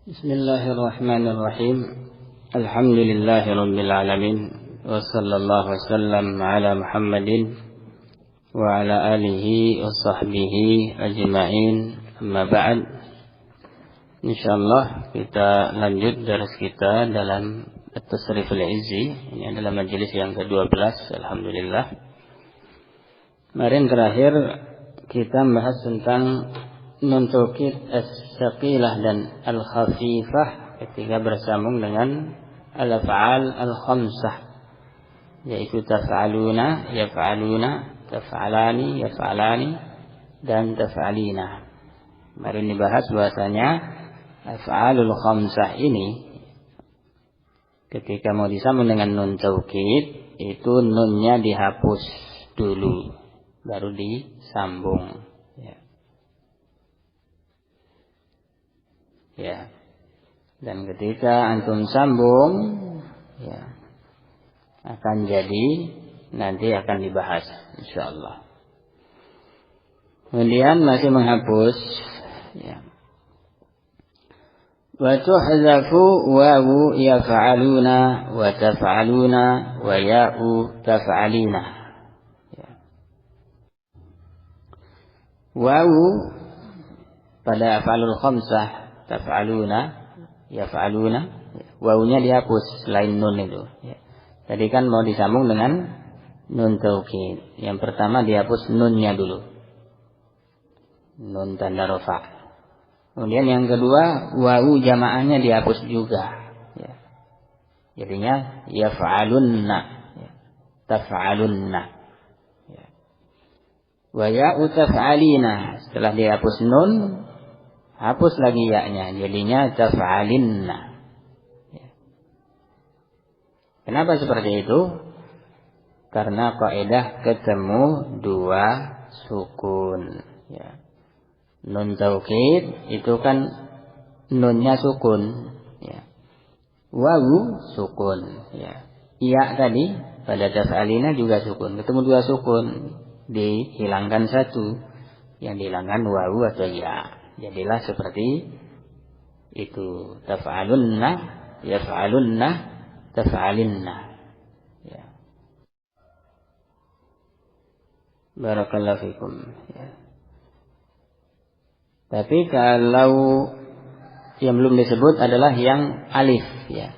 Bismillahirrahmanirrahim. Alhamdulillahirabbil alamin. Wa sallallahu wasallam ala Muhammadin wa ala alihi wa sahbihi ajma'in. Amma ba'd. Insyaallah kita lanjut daras kita dalam At-Tasriful Izzi. Ini adalah majelis yang ke-12. Alhamdulillah. Kemarin terakhir kita membahas tentang nun taukid as-saqilah dan al-khafifah ketika bersambung dengan al-af'al al-khamsah, yaitu taf'aluna, yaf'aluna, taf'alani, yaf'alani, dan taf'alina. Mari dibahas bahasanya af'alul khamsah ini ketika mau disambung dengan nun taukid itu nunnya dihapus dulu baru disambung. Ya. Dan ketika antum sambung, ya, akan jadi nanti akan dibahas insyaallah. Kemudian masih menghapus, ya. Wa tuhzafu wawu yaf'aluna wa taf'aluna wa ya'u taf'alina. Ya. Wawu pada af'alul khamsah taf'aluna, yaf'aluna, wawunya dihapus selain nun itu. Ya. Tadi kan mau disambung dengan nun taukid. Yang pertama dihapus nunnya dulu. Nun tanda rafa. Kemudian yang kedua wawu jamaahnya dihapus juga. Ya. Jadinya yaf'alunna, ya. Taf'alunna. Ya. Wa ya'u taf'alina. Setelah dihapus nun, hapus lagi ya-nya, jadinya taf'alinna. Ya. Kenapa seperti itu? Karena kaidah ketemu dua sukun. Ya. Nun taukid itu kan nunnya sukun. Ya. Wawu sukun. Ya. Ya tadi pada taf'alina juga sukun. Ketemu dua sukun, dihilangkan satu, yang dihilangkan wawu atau ya. Jadilah seperti itu. Taf'alunna, yaf'alunna, taf'alinna. Ya. Barakallahu fikum. Ya. Tapi kalau yang belum disebut adalah yang alif, ya.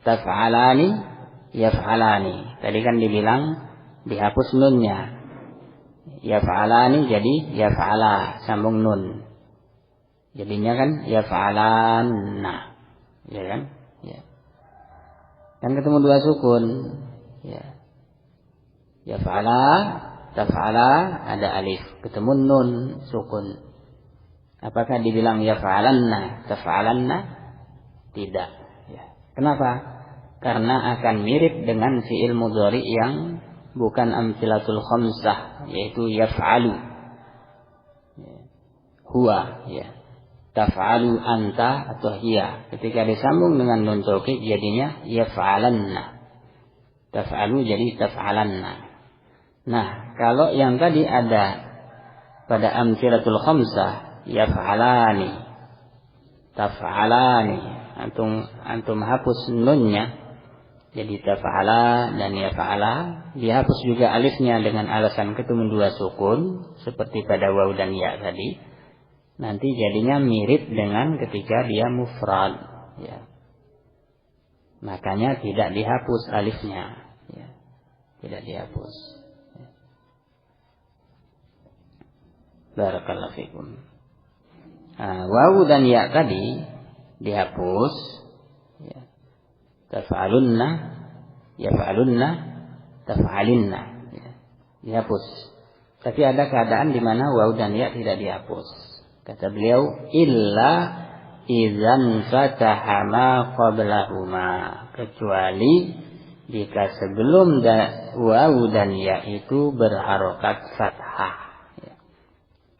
Taf'alani, yaf'alani. Tadi kan dibilang dihapus nunnya. Yaf'alani jadi yaf'ala, sambung nun. Jadinya kan yaf'alanna, ya kan? Ya. Kan ketemu dua sukun, ya. Yaf'ala, taf'ala, ada alif, ketemu nun sukun. Apakah dibilang yaf'alanna, taf'alanna? Tidak. Ya. Kenapa? Karena akan mirip dengan fi'il mudhari yang bukan amtsilatul khamsah, yaitu yaf'alu, ya. Huwa, ya. Taf'alu anta atau hiya. Ketika disambung dengan nun taukid jadinya yaf'alanna. Taf'alu jadi taf'alanna. Nah, kalau yang tadi ada pada amtsilatul khamsah yaf'alani, taf'alani, antum hapus nunnya jadi taf'ala dan yaf'ala, dihapus juga alifnya dengan alasan ketemu dua sukun seperti pada waw dan ya tadi. Nanti jadinya mirip dengan ketika dia mufrad, ya. Makanya tidak dihapus alifnya, ya. Tidak dihapus, ya. Barakallahu fikum. Nah, wawu dan ya tadi dihapus, ya. Taf'alunna, yaf'alunna, taf'alinna, ya. Dihapus. Tapi ada keadaan di mana wawu dan ya tidak dihapus. Kata beliau, illa idzan fataha ma qablahuma, kecuali jika sebelum wawu dan ya itu berharokat fathah. Ya.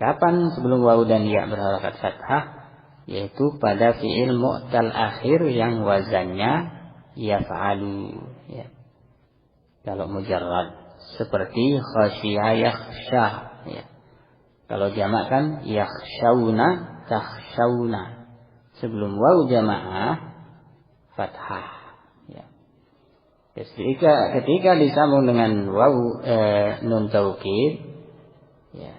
Kapan sebelum wawu dan ya berharokat fathah? Yaitu pada fi'il mu'tal akhir yang wazannya yaf'alu. Ya. Kalau mujarrad seperti khasyiya yakhsha. Ya. Kalau jamak kan yakhshawna, takhshawna. sebelum waw jamaah fathah. Ya. Ketika disambung dengan waw nun taukid, ya,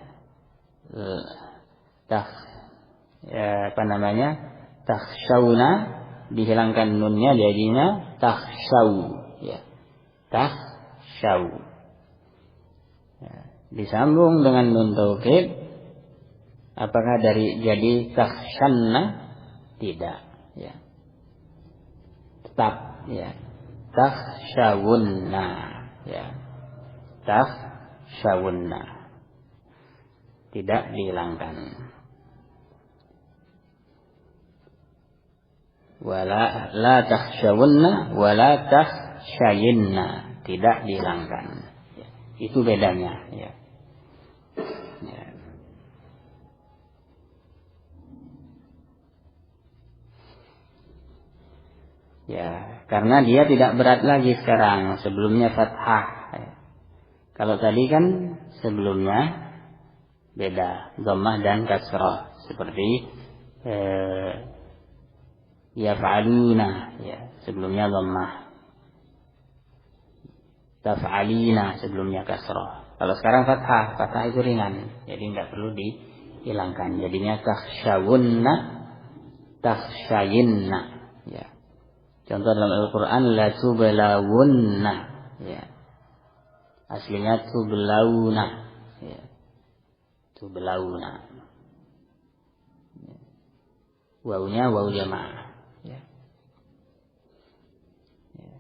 takhshawna, dihilangkan nunnya jadinya takhshaw, ya, takhshaw. Ya. Disambung dengan nun taukid, apakah jadi takhshanna? Tidak, ya. Tetap, ya. Takhshawunna, ya. Takhshawunna. Tidak dihilangkan. Wala la takhshawunna wala takhshayinna, tidak dihilangkan. Ya. Itu bedanya, ya. Ya. Ya, karena dia tidak berat lagi sekarang. Sebelumnya fathah. Ya. Kalau tadi kan sebelumnya beda, dhammah dan kasrah, seperti yaf'aluna, ya, sebelumnya dhammah. Taf'alina, sebelumnya kasrah. Kalau sekarang fathah itu ringan, jadi tidak perlu dihilangkan. Jadinya takhshawunna, takhshayinna, ya. Contoh dalam Al-Quran, la tublawunna, ya. Aslinya tublawuna, ya. Tublawuna. Ya. Wawunya waw jamaah, ya. Ya.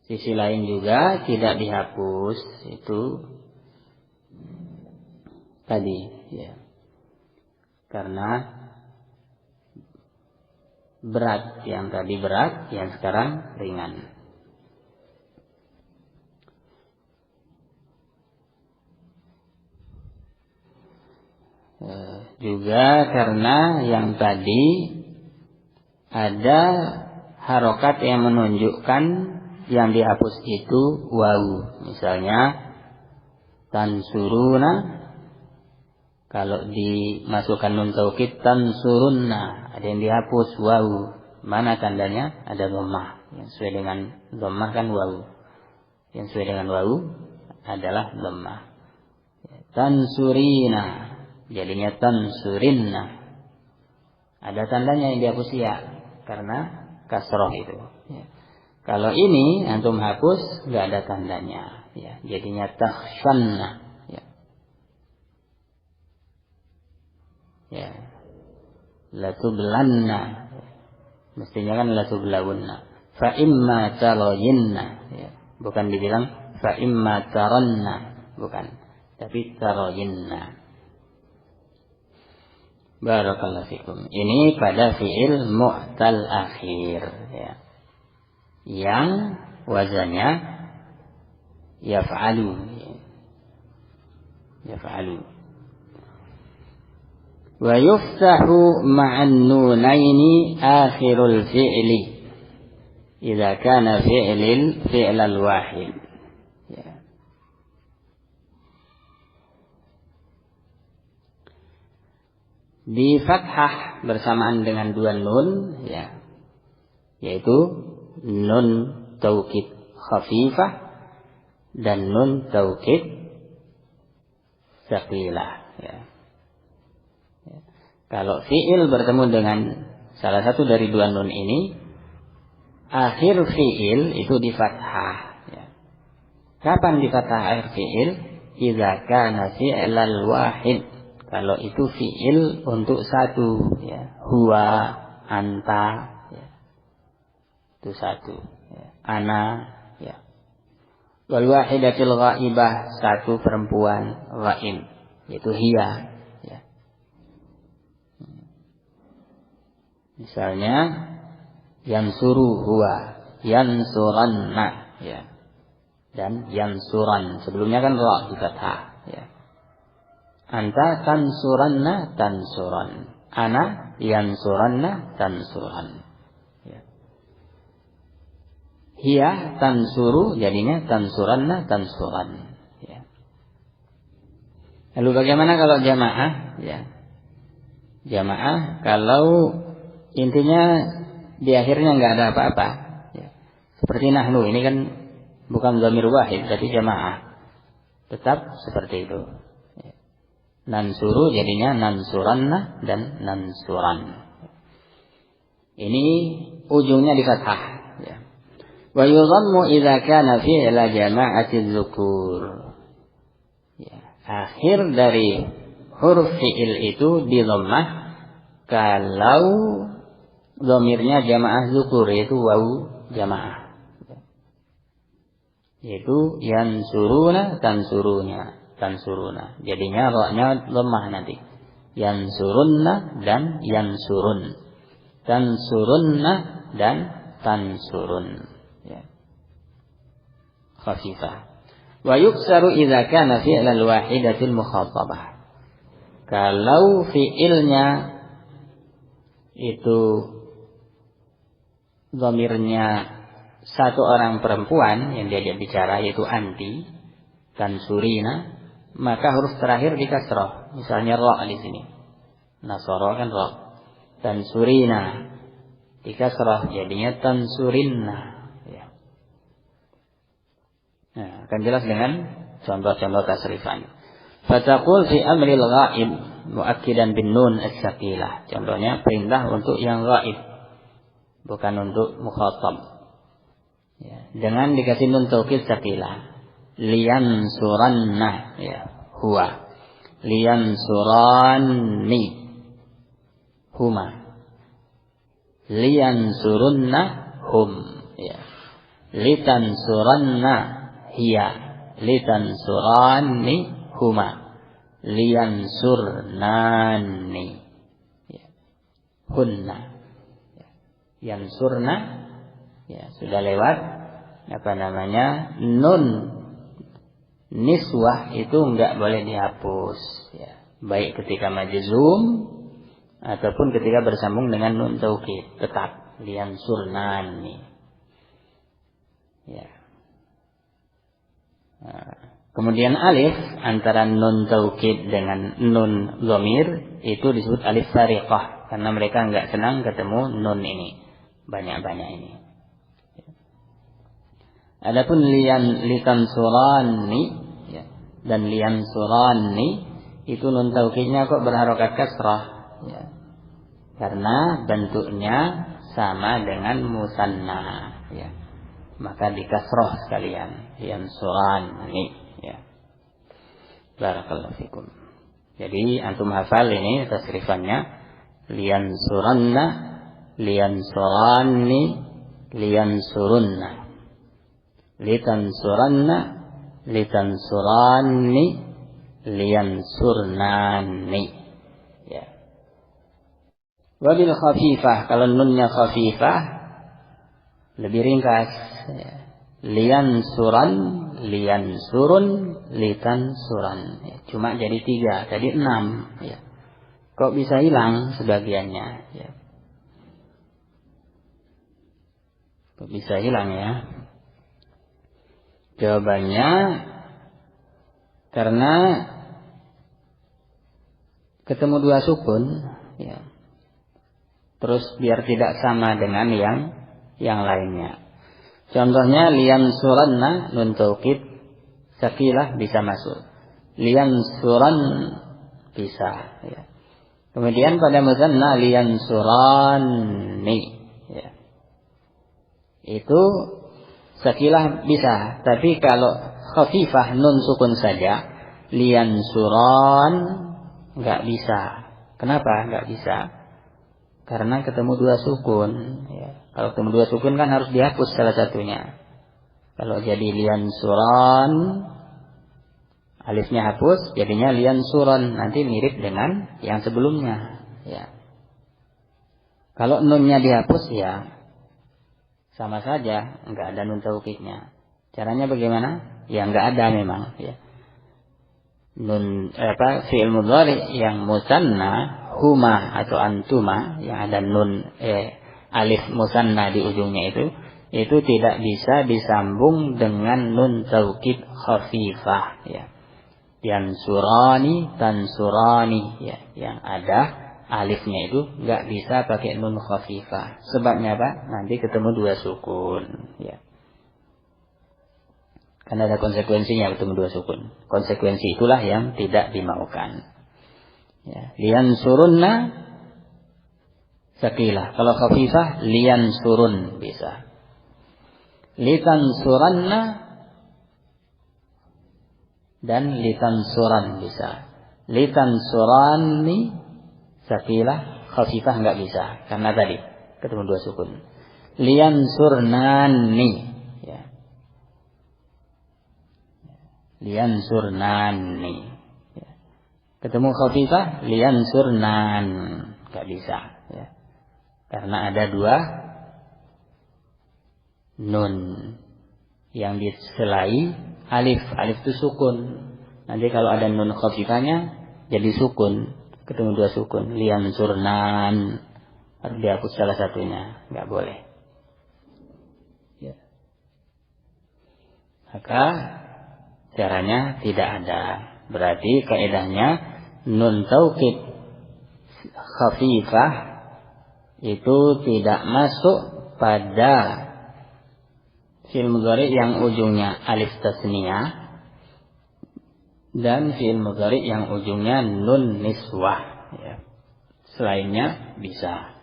Sisi lain juga tidak dihapus itu tadi, ya. Karena berat, yang tadi berat, yang sekarang ringan. Juga karena yang tadi ada harokat yang menunjukkan yang dihapus itu wawu. Misalnya tansuruna, kalau dimasukkan nun taukid tansurunna, ada yang dihapus wawu. Mana tandanya? Ada dhammah. Yang sesuai dengan dhammah kan wawu. Yang sesuai dengan wawu adalah dhammah. Tansurina, jadinya tansurinna. Ada tandanya yang dihapus ya, karena kasroh itu. Ya. Kalau ini antum hapus, nggak ada tandanya. Ya. Jadinya takhshanna. Ya, latublanna, mestinya kan latublawunna. Fa imma tarayinna, ya. Bukan dibilang fa imma taranna, bukan, tapi tarayinna. Barakallahu fikum. Ini pada fi'il mu'tal akhir, ya, yang wazannya yaf'alu, ya. Yaf'alu. Wa yuftahu ma'an nunaini akhirul fi'li idza kana fi'lal wahid, ya. Di fathah bersamaan dengan dua nun, ya, yaitu nun taukid khafifah dan nun taukid tsaqilah, ya. Kalau fi'il bertemu dengan salah satu dari dua nun ini, akhir fi'il itu di fathah, ya. Kapan di fathah akhir fi'il? Idza kana fi'lal wahid, kalau itu fi'il untuk satu, ya. Huwa, anta, ya. Itu satu, ya. Ana, ya. Wal wahidatil ghaibah, satu perempuan ghaib, yaitu hiya. Misalnya yansuru huwa, yansuranna, ya. Dan yansuran, sebelumnya kan ra di fathah, ya. Anta tansuranna tansuran, ana yansuranna tansuran, ya. Hiya tansuru, jadinya tansuranna tansuran, ya. Lalu bagaimana kalau jamaah, ya? Jamaah kalau intinya di akhirnya nggak ada apa-apa. Ya. Seperti nahnu ini kan bukan dhamir wahid, tapi jamaah. Tetap seperti itu. Ya. Nansuru jadinya nansuranna dan nansuran. Ini ujungnya di fathah. Ya. Wa yudhammu idza kana fi'la jama'ati dzukur. Ya. Akhir dari huruf fi'il itu di dhammah kalau dhamirnya jamaah dzukur, yaitu wawu jamaah. Yaitu yansuruna tansuruna. Jadinya ra-nya dhammah nanti. Yansurunna dan yansurun. Tansurunna dan tansurun. Ya. Khafifah. Wa yuksaru idza kana fi'lal wahidatil mukhatabah. Kalau fi'ilnya itu dhamirnya satu orang perempuan yang diajak bicara, yaitu anti, tansurina, maka huruf terakhir dikasrah. Misalnya ra di sini. Nasara kan ra. Tansurina dikasrah jadinya tansurinna. Ya. Nah, akan jelas dengan contoh-contoh tasrifan. Fataqul fi amril ghaib muakkidan bin nun as-saqilah. Contohnya perintah untuk yang ghaib, bukan untuk mukhatab. Ya, dengan dikasih nun taukid saqilah. Liyan suranna, ya, huwa. Liyan suranni, huma. Liyan surunna, hum. Ya. Litan suranna, hiya. Litan suranni, huma. Liyan surnani, ya. Hunna. Ya. Yan surna, ya, sudah lewat nun niswah itu enggak boleh dihapus, ya. Baik ketika majzum ataupun ketika bersambung dengan nun taukid, tetap lian surnani. Ya. Nah, kemudian alif antara nun taukid dengan nun dhamir itu disebut alif fariqah karena mereka enggak senang ketemu nun ini banyak-banyak ini. Adapun litan surani, ya, dan lian surani itu nun taukidnya kok berharokat kasrah, ya. Karena bentuknya sama dengan musanna, ya. Maka dikasrah sekalian lian surani, ya. Barakallahu fikum. Jadi antum hafal ini tasrifannya lian suranna, lian surani, lian surunna. Litansuranna, litansuranni, liansurnani. Ya. Wabil khafifah, kalau nunnya khafifah lebih ringkas. Ya. Liansuran, liansurun, litansuran. Ya. Cuma jadi 3, tadi 6. Ya. Kok bisa hilang sebagiannya? Ya. Kok bisa hilang ya? Jawabannya karena ketemu 2 sukun, ya. Terus biar tidak sama dengan yang lainnya. Contohnya lian suranna nun taukid saqilah bisa masuk. Lian suran bisa, ya. Kemudian pada muzanna lian suranni, ya. Itu sakilah bisa, tapi kalau khafifah nun sukun saja, lian suran nggak bisa. Kenapa nggak bisa? Karena ketemu 2 sukun. Ya. Kalau ketemu 2 sukun kan harus dihapus salah satunya. Kalau jadi lian suran, alifnya hapus, jadinya lian suran. Nanti mirip dengan yang sebelumnya. Ya. Kalau nunnya dihapus, ya sama saja, enggak ada nun taukidnya. Caranya bagaimana? Ya enggak ada memang, ya. Nun fi'il mudhari yang musanna huma atau antuma yang ada nun alif musanna di ujungnya itu tidak bisa disambung dengan nun taukid khafifah, ya. Yang surani, tansurani, ya. Yang ada alifnya itu nggak bisa pakai nun khafifah. Sebabnya apa? Nanti ketemu dua sukun. Ya. Karena ada konsekuensinya ketemu dua sukun. Konsekuensi itulah yang tidak dimaukan. Ya. Lian surunna sakilah. Kalau khafifah lian surun bisa. Litan suranna dan litan suran bisa. Litan surani sakilah khafifah nggak bisa karena tadi ketemu dua sukun. Lian surnani ya. Lian surnani ya. Ketemu khafifah lian surnan nggak bisa ya. Karena ada dua nun yang diselai alif. Alif itu sukun. Nanti kalau ada nun khafifahnya jadi sukun. Ketemu dua sukun. Lian surnan. Harus dihapus salah satunya. Nggak boleh. Ya. Maka caranya tidak ada. Berarti kaidahnya nun taukid khafifah itu tidak masuk pada fi'il mudhari yang ujungnya alif tasniyah dan fi'il mudhari yang ujungnya nun niswah ya. Selainnya bisa.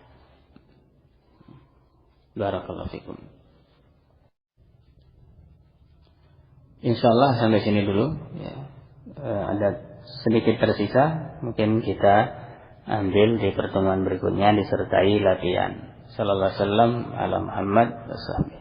Barakallahu fikum. Insyaallah sampai sini dulu ya. Ada sedikit tersisa, mungkin kita ambil di pertemuan berikutnya disertai latihan. Sallallahu alaihi wasallam ala Muhammad wasallam.